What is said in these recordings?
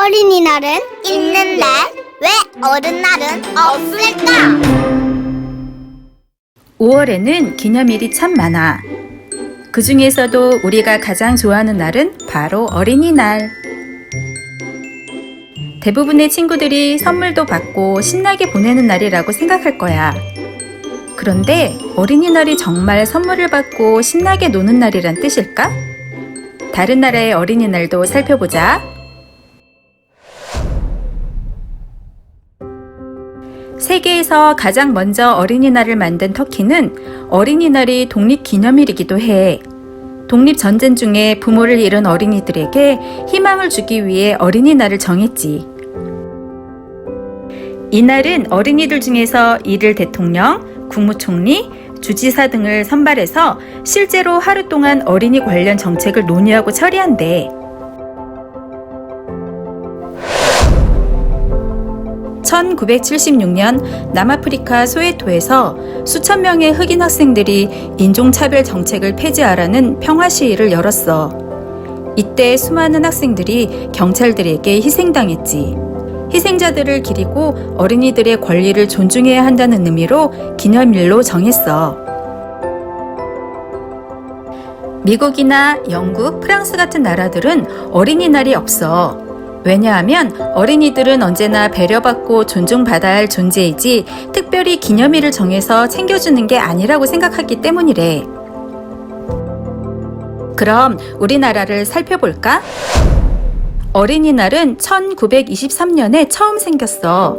어린이날은 있는데 왜 어른날은 없을까? 5월에는 기념일이 참 많아. 그 중에서도 우리가 가장 좋아하는 날은 바로 어린이날. 대부분의 친구들이 선물도 받고 신나게 보내는 날이라고 생각할 거야. 그런데 어린이날이 정말 선물을 받고 신나게 노는 날이란 뜻일까? 다른 나라의 어린이날도 살펴보자. 세계에서 가장 먼저 어린이날을 만든 터키는 어린이날이 독립기념일이기도 해. 독립전쟁 중에 부모를 잃은 어린이들에게 희망을 주기 위해 어린이날을 정했지. 이날은 어린이들 중에서 이를 대통령, 국무총리, 주지사 등을 선발해서 실제로 하루 동안 어린이 관련 정책을 논의하고 처리한대. 1976년 남아프리카 소웨토에서 수천 명의 흑인 학생들이 인종차별 정책을 폐지하라는 평화 시위를 열었어. 이때 수많은 학생들이 경찰들에게 희생당했지. 희생자들을 기리고 어린이들의 권리를 존중해야 한다는 의미로 기념일로 정했어. 미국이나 영국, 프랑스 같은 나라들은 어린이날이 없어. 왜냐하면 어린이들은 언제나 배려받고 존중받아야 할 존재이지 특별히 기념일을 정해서 챙겨주는 게 아니라고 생각하기 때문이래. 그럼 우리나라를 살펴볼까? 어린이날은 1923년에 처음 생겼어.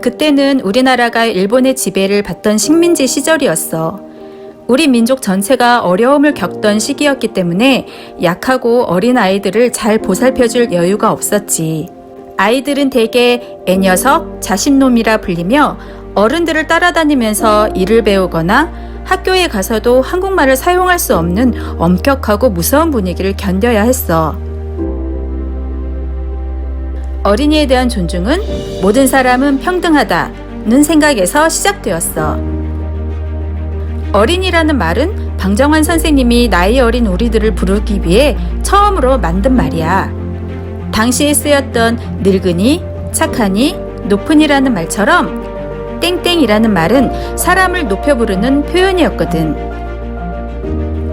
그때는 우리나라가 일본의 지배를 받던 식민지 시절이었어. 우리 민족 전체가 어려움을 겪던 시기였기 때문에 약하고 어린 아이들을 잘 보살펴줄 여유가 없었지. 아이들은 대개 애녀석, 자신놈이라 불리며 어른들을 따라다니면서 일을 배우거나 학교에 가서도 한국말을 사용할 수 없는 엄격하고 무서운 분위기를 견뎌야 했어. 어린이에 대한 존중은 모든 사람은 평등하다는 생각에서 시작되었어. 어린이라는 말은 방정환 선생님이 나이 어린 우리들을 부르기 위해 처음으로 만든 말이야. 당시에 쓰였던 늙은이, 착하니, 높은이라는 말처럼 땡땡이라는 말은 사람을 높여 부르는 표현이었거든.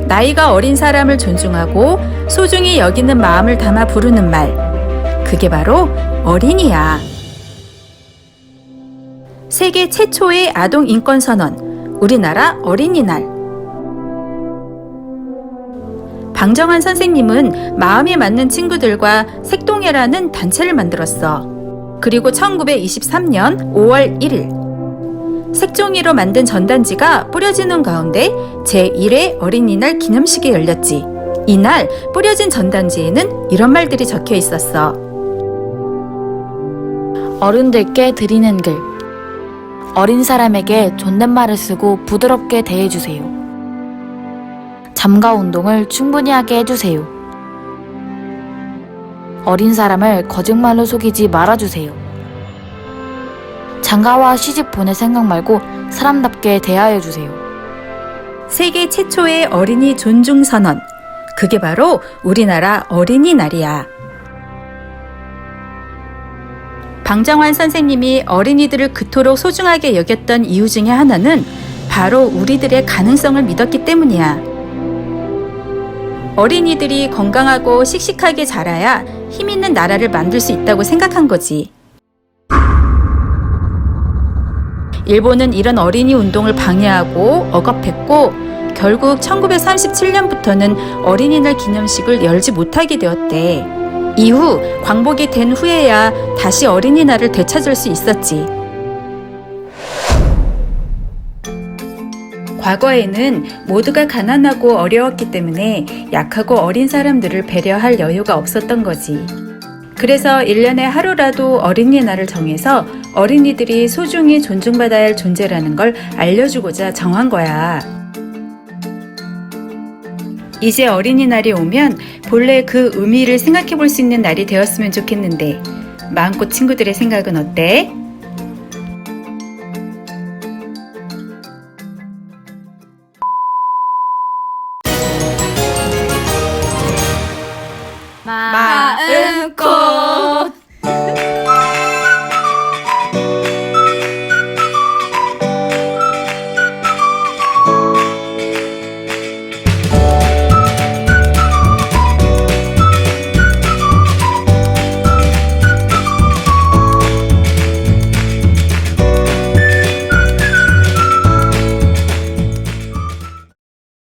나이가 어린 사람을 존중하고 소중히 여기는 마음을 담아 부르는 말. 그게 바로 어린이야. 세계 최초의 아동 인권 선언. 우리나라 어린이날. 방정환 선생님은 마음에 맞는 친구들과 색동해라는 단체를 만들었어. 그리고 1923년 5월 1일 색종이로 만든 전단지가 뿌려지는 가운데 제1회 어린이날 기념식이 열렸지. 이날 뿌려진 전단지에는 이런 말들이 적혀 있었어. 어른들께 드리는 글. 어린 사람에게 존댓말을 쓰고 부드럽게 대해주세요. 잠가 운동을 충분히 하게 해주세요. 어린 사람을 거짓말로 속이지 말아주세요. 장가와 시집 보낼 생각 말고 사람답게 대하여주세요. 세계 최초의 어린이 존중 선언. 그게 바로 우리나라 어린이날이야. 방정환 선생님이 어린이들을 그토록 소중하게 여겼던 이유 중에 하나는 바로 우리들의 가능성을 믿었기 때문이야. 어린이들이 건강하고 씩씩하게 자라야 힘 있는 나라를 만들 수 있다고 생각한 거지. 일본은 이런 어린이 운동을 방해하고 억압했고 결국 1937년부터는 어린이날 기념식을 열지 못하게 되었대. 이후 광복이 된 후에야 다시 어린이날을 되찾을 수 있었지. 과거에는 모두가 가난하고 어려웠기 때문에 약하고 어린 사람들을 배려할 여유가 없었던 거지. 그래서 1년에 하루라도 어린이날을 정해서 어린이들이 소중히 존중받아야 할 존재라는 걸 알려주고자 정한 거야. 이제 어린이날이 오면 본래 그 의미를 생각해 볼 수 있는 날이 되었으면 좋겠는데 마음꽃 친구들의 생각은 어때?